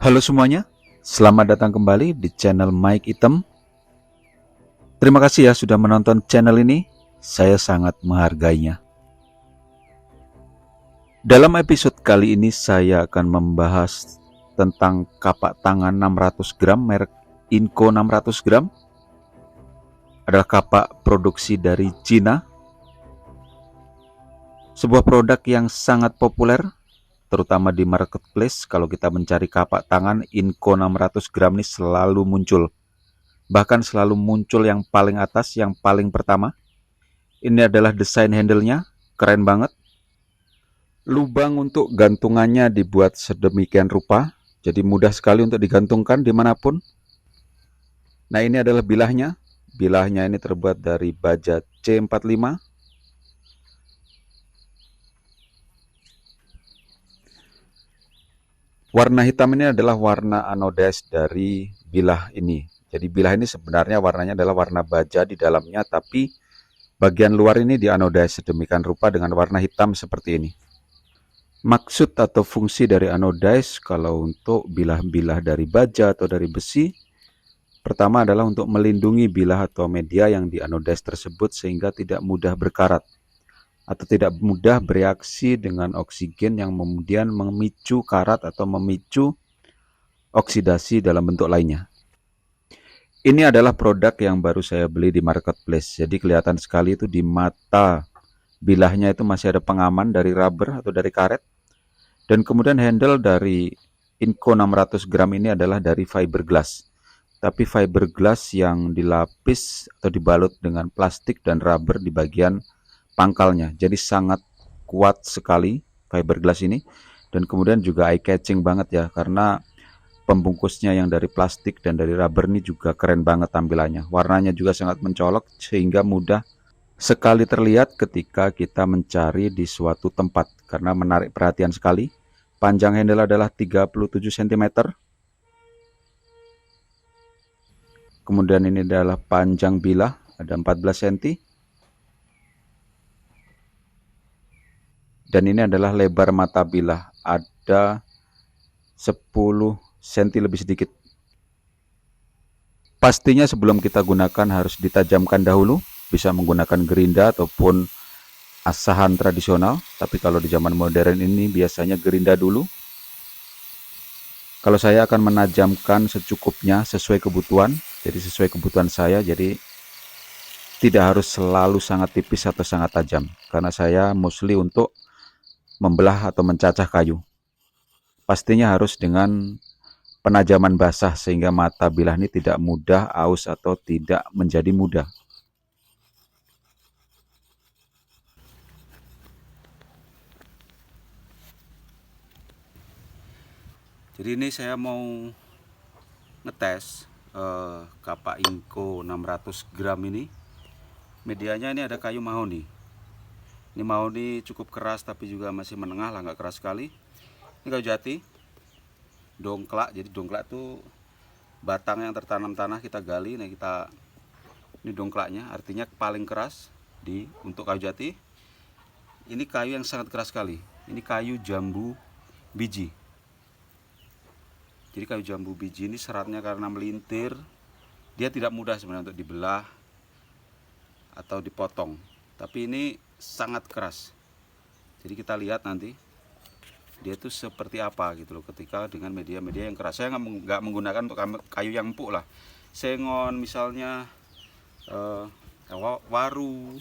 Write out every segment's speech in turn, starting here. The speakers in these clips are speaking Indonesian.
Halo semuanya, selamat datang kembali di channel Mike Item. Terima kasih ya sudah menonton channel ini, saya sangat menghargainya. Dalam episode kali ini saya akan membahas tentang kapak tangan 600 gram merek Inco 600 gram. Adalah kapak produksi dari Cina. Sebuah produk yang sangat populer, terutama di marketplace. Kalau kita mencari kapak tangan Inco 600 gram ini selalu muncul. Bahkan selalu muncul yang paling atas, yang paling pertama. Ini adalah desain handle-nya, keren banget. Lubang untuk gantungannya dibuat sedemikian rupa, jadi mudah sekali untuk digantungkan dimanapun. Nah, ini adalah bilahnya. Bilahnya ini terbuat dari baja C45. Warna hitam ini adalah warna anodis dari bilah ini. Jadi bilah ini sebenarnya warnanya adalah warna baja di dalamnya, tapi bagian luar ini dianodis sedemikian rupa dengan warna hitam seperti ini. Maksud atau fungsi dari anodis kalau untuk bilah-bilah dari baja atau dari besi, pertama adalah untuk melindungi bilah atau media yang dianodis tersebut sehingga tidak mudah berkarat atau tidak mudah bereaksi dengan oksigen yang kemudian memicu karat atau memicu oksidasi dalam bentuk lainnya. Ini adalah produk yang baru saya beli di marketplace, jadi kelihatan sekali itu di mata bilahnya itu masih ada pengaman dari rubber atau dari karet. Dan kemudian handle dari Inco 600 gram ini adalah dari fiberglass. Tapi fiberglass yang dilapis atau dibalut dengan plastik dan rubber di bagian pangkalnya. Jadi sangat kuat sekali fiberglass ini. Dan kemudian juga eye catching banget ya, karena pembungkusnya yang dari plastik dan dari rubber ini juga keren banget tampilannya. Warnanya juga sangat mencolok sehingga mudah sekali terlihat ketika kita mencari di suatu tempat, karena menarik perhatian sekali. Panjang handle adalah 37 cm. Kemudian ini adalah panjang bilah, ada 14 cm. Dan ini adalah lebar mata bilah, ada 10 cm lebih sedikit. Pastinya sebelum kita gunakan harus ditajamkan dahulu, bisa menggunakan gerinda ataupun asahan tradisional, tapi kalau di zaman modern ini biasanya gerinda dulu. Kalau saya akan menajamkan secukupnya sesuai kebutuhan, jadi sesuai kebutuhan saya, jadi tidak harus selalu sangat tipis atau sangat tajam, karena saya mostly untuk membelah atau mencacah kayu. Pastinya harus dengan penajaman basah sehingga mata bilah ini tidak mudah aus atau tidak menjadi mudah. Jadi ini saya mau ngetes kapak Inco 600 gram ini. Medianya ini ada kayu mahoni. Ini mahoni cukup keras tapi juga masih menengah lah, nggak keras sekali. Ini kayu jati, dongklak. Jadi dongklak itu batang yang tertanam tanah kita gali. Nah ini dongklaknya, artinya paling keras untuk kayu jati. Ini kayu yang sangat keras sekali. Ini kayu jambu biji. Jadi kayu jambu biji ini seratnya karena melintir, dia tidak mudah sebenarnya untuk dibelah atau dipotong. Tapi ini sangat keras. Jadi kita lihat nanti dia itu seperti apa gitu loh ketika dengan media-media yang keras. Saya nggak menggunakan untuk kayu yang empuk lah. Sengon misalnya, waru.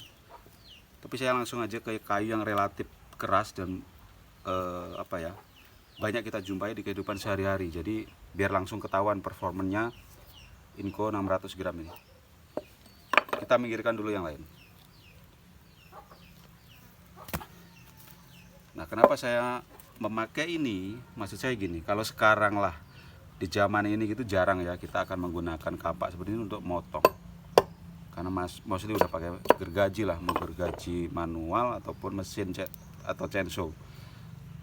Tapi saya langsung aja ke kayu yang relatif keras dan banyak kita jumpai di kehidupan sehari-hari. Jadi biar langsung ketahuan performanya Inco 600 gram ini. Kita minggirkan dulu yang lain. Nah, kenapa saya memakai ini? Maksud saya gini, kalau sekarang lah di zaman ini gitu jarang ya kita akan menggunakan kapak seperti ini untuk motong. Karena mostly udah pakai gergaji lah, mau gergaji manual ataupun mesin atau chainsaw.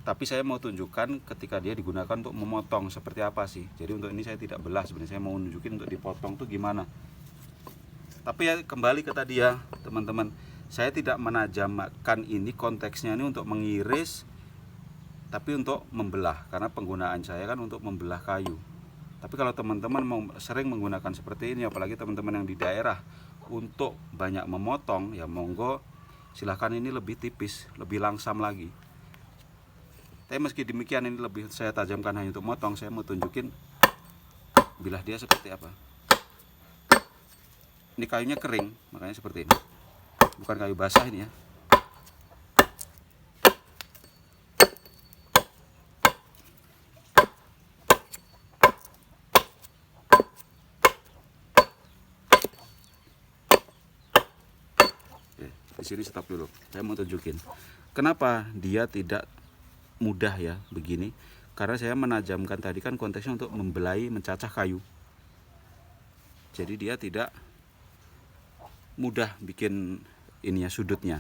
Tapi saya mau tunjukkan ketika dia digunakan untuk memotong seperti apa sih. Jadi untuk ini saya tidak belah sebenarnya, saya mau nunjukin untuk dipotong tuh gimana. Tapi ya kembali ke tadi ya teman-teman, saya tidak menajamkan ini, konteksnya ini untuk mengiris tapi untuk membelah, karena penggunaan saya kan untuk membelah kayu. Tapi kalau teman-teman mau sering menggunakan seperti ini, apalagi teman-teman yang di daerah untuk banyak memotong, ya monggo silahkan, ini lebih tipis, lebih langsam lagi. Tapi meski demikian, ini lebih saya tajamkan hanya untuk motong. Saya mau tunjukin bilah dia seperti apa. Ini kayunya kering, makanya seperti ini, bukan kayu basah ini ya. Di sini stop dulu. Saya mau tunjukin kenapa dia tidak mudah ya begini. Karena saya menajamkan tadi kan konteksnya untuk membelai, mencacah kayu. Jadi dia tidak mudah bikin ininya, sudutnya.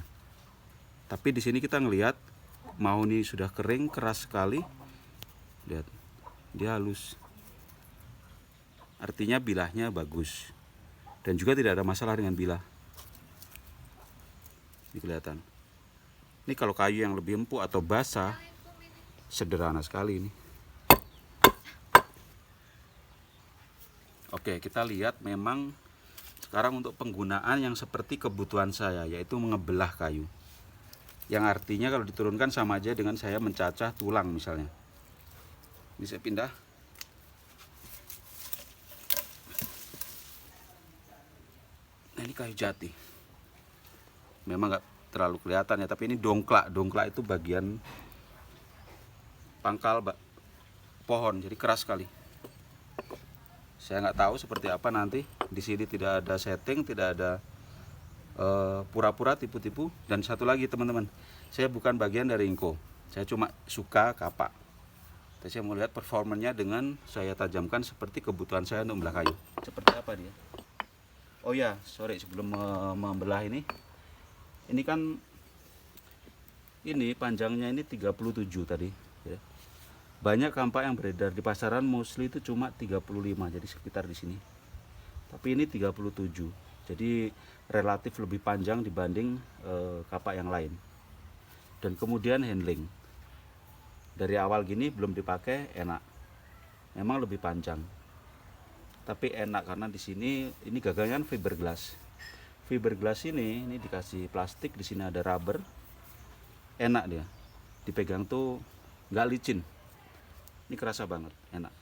Tapi di sini kita ngelihat mahoni sudah kering, keras sekali. Lihat, dia halus. Artinya bilahnya bagus. Dan juga tidak ada masalah dengan bilah. Ini kelihatan. Ini kalau kayu yang lebih empuk atau basah, sederhana sekali ini. Oke, kita lihat memang sekarang untuk penggunaan yang seperti kebutuhan saya, yaitu mengebelah kayu. Yang artinya kalau diturunkan sama aja dengan saya mencacah tulang misalnya. Ini saya pindah. Nah, ini kayu jati. Memang nggak terlalu kelihatan ya, tapi ini dongklak. Dongklak itu bagian pangkal pohon, jadi keras sekali. Saya nggak tahu seperti apa nanti. Di sini tidak ada setting, tidak ada pura-pura tipu-tipu. Dan satu lagi teman-teman, saya bukan bagian dari Inco. Saya cuma suka kapak. Tapi saya mau lihat performanya dengan saya tajamkan seperti kebutuhan saya untuk membelah kayu. Seperti apa dia? Oh ya, sorry, sebelum membelah ini kan ini panjangnya ini 37 tadi ya. Banyak kampak yang beredar di pasaran mostly itu cuma 35, jadi sekitar di sini. Tapi ini 37. Jadi relatif lebih panjang dibanding kapak yang lain. Dan kemudian handling. Dari awal gini belum dipakai enak. Memang lebih panjang. Tapi enak karena di sini ini gagalnya kan fiberglass. Fiberglass ini dikasih plastik, di sini ada rubber. Enak dia. Dipegang tuh nggak licin. Ini kerasa banget, enak.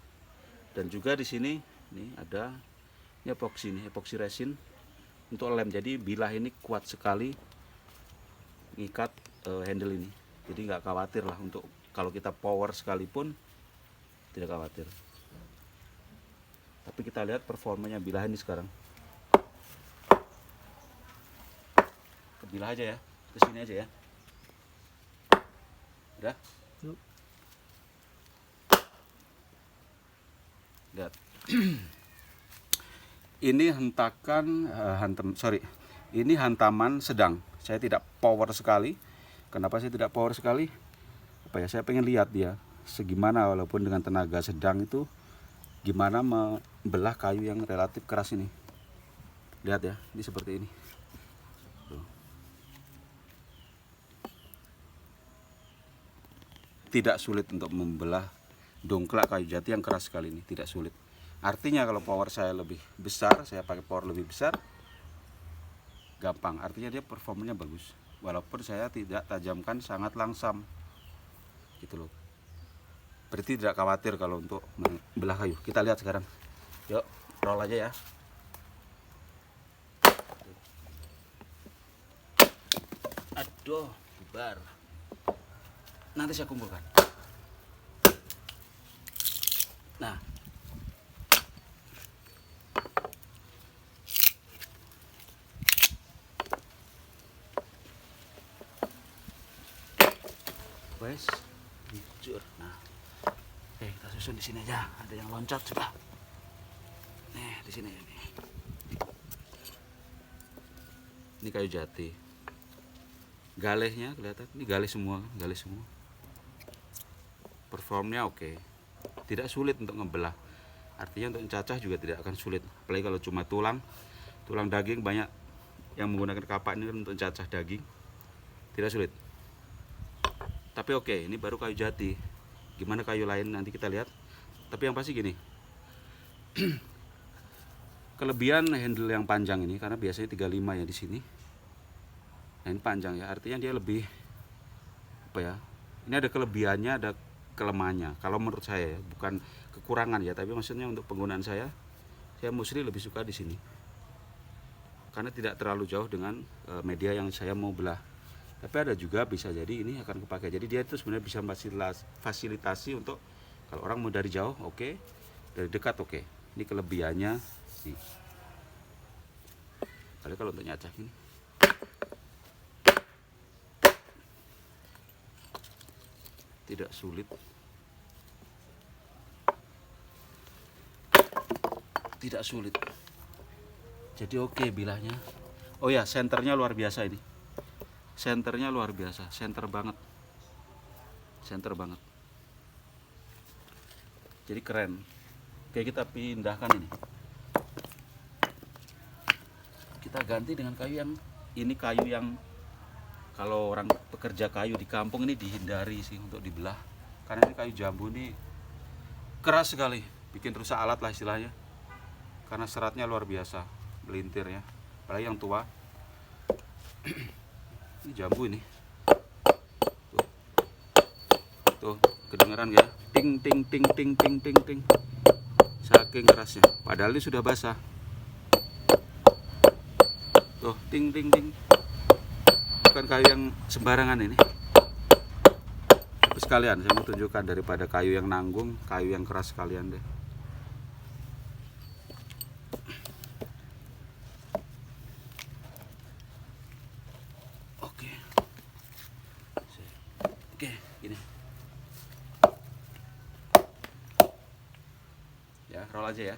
Dan juga di sini ini ada epoxy resin untuk lem. Jadi bilah ini kuat sekali ngikat handle ini. Jadi nggak khawatir lah untuk kalau kita power sekalipun tidak khawatir. Tapi kita lihat performanya bilah ini sekarang. Ke bilah aja ya, ke sini aja ya. Udah? Yuk. Lihat. Ini hentakan ini hantaman sedang. Saya tidak power sekali. Kenapa saya tidak power sekali? Apa ya? Saya pengen lihat dia segimana walaupun dengan tenaga sedang itu gimana membelah kayu yang relatif keras ini. Lihat ya, ini seperti ini. Tidak sulit untuk membelah dongklak kayu jati yang keras sekali ini, tidak sulit. Artinya kalau power saya lebih besar, saya pakai power lebih besar, gampang. Artinya dia performanya bagus. Walaupun saya tidak tajamkan, sangat langsam. Gitu loh. Berarti tidak khawatir kalau untuk membelah kayu. Kita lihat sekarang. Yuk, roll aja ya. Aduh, bubar. Nanti saya kumpulkan. Nah, wes, jujur. Nah, oke, kita susun di sini aja. Ada yang loncat sudah. Nih, di sini ini. Ini kayu jati. Galehnya kelihatan. Ini galeh semua, galeh semua. Performnya oke. Tidak sulit untuk ngebelah. Artinya untuk mencacah juga tidak akan sulit. Apalagi kalau cuma tulang daging, banyak yang menggunakan kapak ini kan untuk mencacah daging. Tidak sulit. Tapi oke, ini baru kayu jati. Gimana kayu lain nanti kita lihat. Tapi yang pasti gini, kelebihan handle yang panjang ini, karena biasanya 35 ya di sini. Nah ini panjang ya, artinya dia lebih apa ya? Ini ada kelebihannya, ada kelemahannya. Kalau menurut saya ya, bukan kekurangan ya, tapi maksudnya untuk penggunaan saya mostly lebih suka di sini. Karena tidak terlalu jauh dengan media yang saya mau belah. Tapi ada juga bisa jadi ini akan kepakai. Jadi dia itu sebenarnya bisa fasilitasi untuk kalau orang mau dari jauh oke, dari dekat oke. Ini kelebihannya nih. Kalau untuk nyacak ini tidak sulit. Tidak sulit. Jadi oke bilahnya. Oh ya, senternya luar biasa ini. Senternya luar biasa, center banget. Center banget. Jadi keren. Oke, kita pindahkan ini. Kita ganti dengan kayu yang ini, kayu yang kalau orang pekerja kayu di kampung ini dihindari sih untuk dibelah. Karena ini kayu jambu ini keras sekali, bikin rusak alat lah istilahnya. Karena seratnya luar biasa, melintir ya. Apalagi yang tua. Ini jambu ini. Tuh, kedengeran ya? Ting ting ting ting ting ting ting. Saking kerasnya. Padahal ini sudah basah. Tuh, ting ting ting. Bukan kayu yang sembarangan ini. Tapi sekalian saya mau tunjukkan, daripada kayu yang nanggung, kayu yang keras sekalian deh. Oke, gini. Ya, roll aja ya.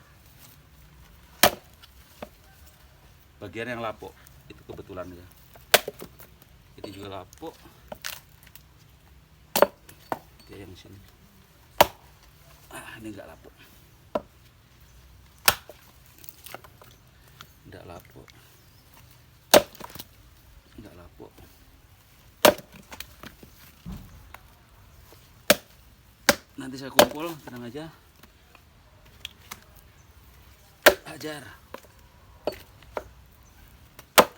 Bagian yang lapuk itu kebetulan ya. Ini juga lapuk. Oke, yang sini. Ini enggak lapuk. Enggak lapuk. Enggak lapuk. Nanti saya kumpul, tenang aja. Hajar.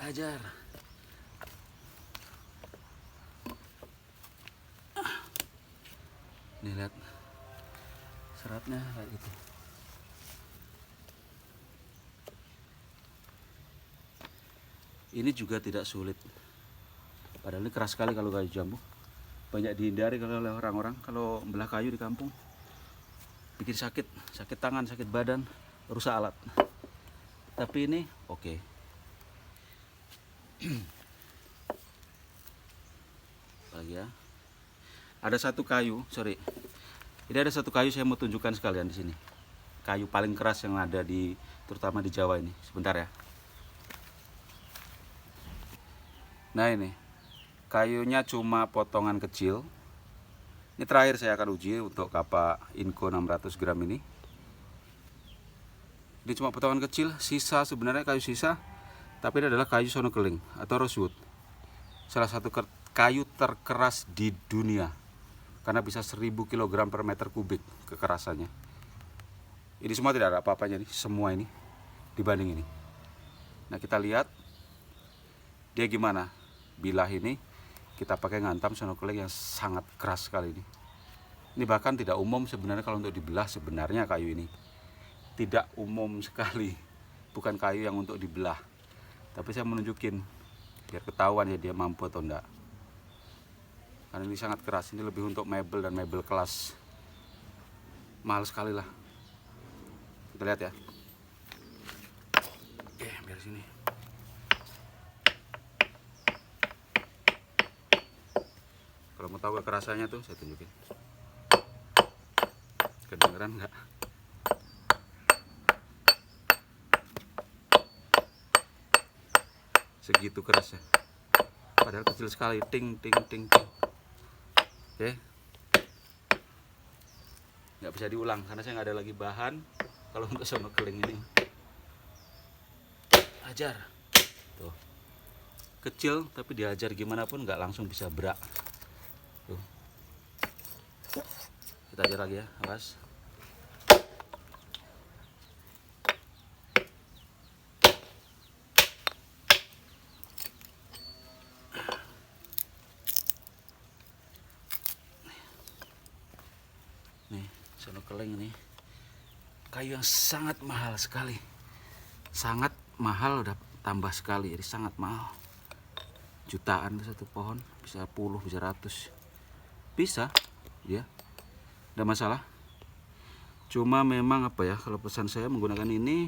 Hajar. Nih lihat seratnya kayak gitu. Ini juga tidak sulit. Padahal ini keras sekali kalau kayu jambu. Banyak dihindari kalau oleh orang-orang kalau belah kayu di kampung. Bikin sakit, sakit tangan, sakit badan, rusak alat. Tapi ini oke. Lagi ya. Ada satu kayu, sorry. Ini ada satu kayu saya mau tunjukkan sekalian di sini. Kayu paling keras yang ada di, terutama di Jawa ini. Sebentar ya. Nah ini, kayunya cuma potongan kecil. Ini terakhir saya akan uji untuk kapak Inco 600 gram ini. Ini cuma potongan kecil, sisa sebenarnya kayu sisa, tapi ini adalah kayu sono keling atau rosewood. Salah satu kayu terkeras di dunia. Karena bisa 1000 kg per meter kubik kekerasannya. Ini semua tidak ada apa-apanya nih, semua ini dibanding ini. Nah kita lihat dia gimana. Bilah ini kita pakai ngantam sono keling yang sangat keras sekali ini. Ini bahkan tidak umum sebenarnya kalau untuk dibelah sebenarnya kayu ini. Tidak umum sekali. Bukan kayu yang untuk dibelah. Tapi saya menunjukin biar ketahuan ya dia mampu atau enggak. Karena ini sangat keras, ini lebih untuk mebel dan mebel kelas mahal sekali lah. Kita lihat ya. Oke, biar sini. Kalau mau tahu kekerasannya tuh saya tunjukin. Kedengeran nggak? Segitu kerasnya. Padahal kecil sekali, ting ting ting ting. Oke, nggak bisa diulang karena saya nggak ada lagi bahan kalau untuk sono keling ini. Ajar, tuh kecil tapi diajar gimana pun nggak langsung bisa berak. Tuh, Kita ajar lagi ya, awas. Nih, sono keling ini kayu yang sangat mahal sekali. Sangat mahal, udah tambah sekali, jadi sangat mahal. Jutaan tuh satu pohon, bisa puluh, bisa ratus. Bisa, ya. Nggak masalah. Cuma memang apa ya, kalau pesan saya menggunakan ini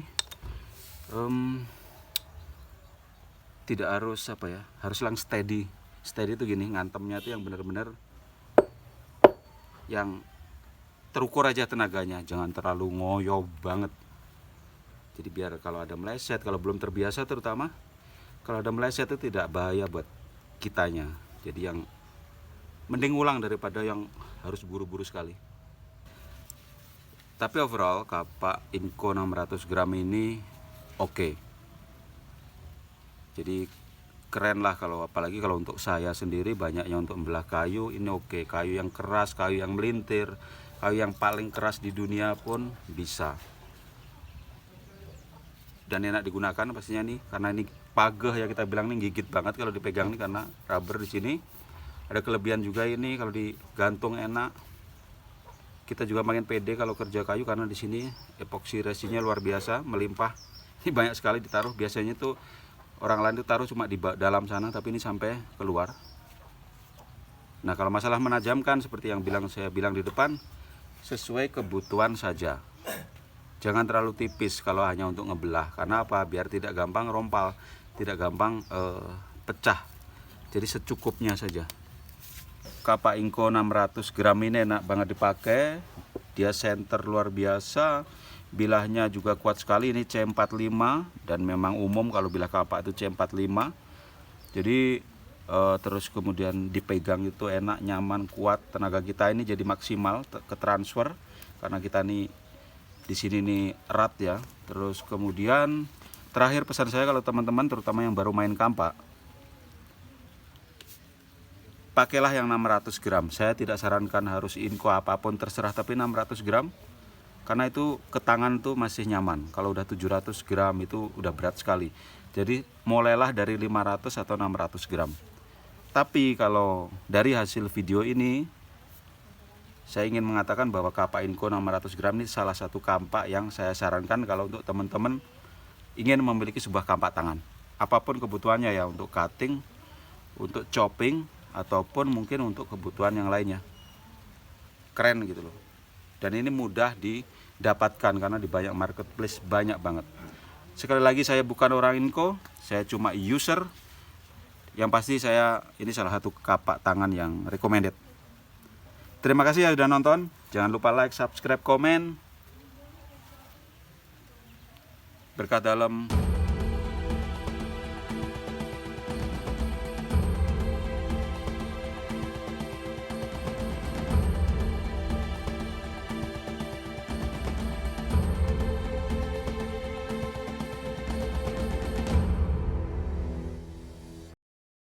tidak harus apa ya, harus lang steady. Steady itu gini, ngantem,nya tuh yang benar-benar yang terukur aja tenaganya, jangan terlalu ngoyo banget. Jadi biar kalau ada meleset, kalau belum terbiasa terutama, kalau ada meleset itu tidak bahaya buat kitanya. Jadi yang mending ulang daripada yang harus buru-buru sekali. Tapi overall kapak Inco 600 gram ini oke. Jadi keren lah, kalau apalagi kalau untuk saya sendiri banyaknya untuk membelah kayu ini oke. Kayu yang keras, kayu yang melintir, kayu yang paling keras di dunia pun bisa. Dan enak digunakan pastinya nih, karena ini pageh ya, kita bilang nih gigit banget kalau dipegang nih karena rubber di sini. Ada kelebihan juga ini kalau digantung enak. Kita juga makin pede kalau kerja kayu karena di sini epoxy resinnya luar biasa, melimpah. Ini banyak sekali ditaruh, biasanya tuh orang lain tuh taruh cuma di dalam sana, tapi ini sampai keluar. Nah, kalau masalah menajamkan seperti yang saya bilang di depan, sesuai kebutuhan saja. Jangan terlalu tipis kalau hanya untuk ngebelah. Karena apa? Biar tidak gampang rompal, tidak gampang pecah. Jadi secukupnya saja. Kapak Inco 600 gram ini enak banget dipakai. Dia center luar biasa. Bilahnya juga kuat sekali. Ini C45 dan memang umum kalau bilah kapak itu C45. Jadi terus kemudian dipegang itu enak, nyaman, kuat. Tenaga kita ini jadi maksimal ke transfer karena kita nih di sini nih erat ya. Terus kemudian terakhir pesan saya kalau teman-teman terutama yang baru main kampak, pakailah yang 600 gram. Saya tidak sarankan harus Inco apapun terserah, tapi 600 gram karena itu ke tangan tuh masih nyaman. Kalau udah 700 gram itu udah berat sekali. Jadi mulailah dari 500 atau 600 gram. Tapi kalau dari hasil video ini, saya ingin mengatakan bahwa kapak Inco 600 gram ini salah satu kampak yang saya sarankan kalau untuk teman-teman ingin memiliki sebuah kampak tangan. Apapun kebutuhannya ya, untuk cutting, untuk chopping, ataupun mungkin untuk kebutuhan yang lainnya. Keren gitu loh. Dan ini mudah didapatkan karena di banyak marketplace banyak banget. Sekali lagi saya bukan orang Inco, saya cuma user. Yang pasti ini salah satu kapak tangan yang recommended. Terima kasih ya sudah nonton. Jangan lupa like, subscribe, komen. Berkah dalam.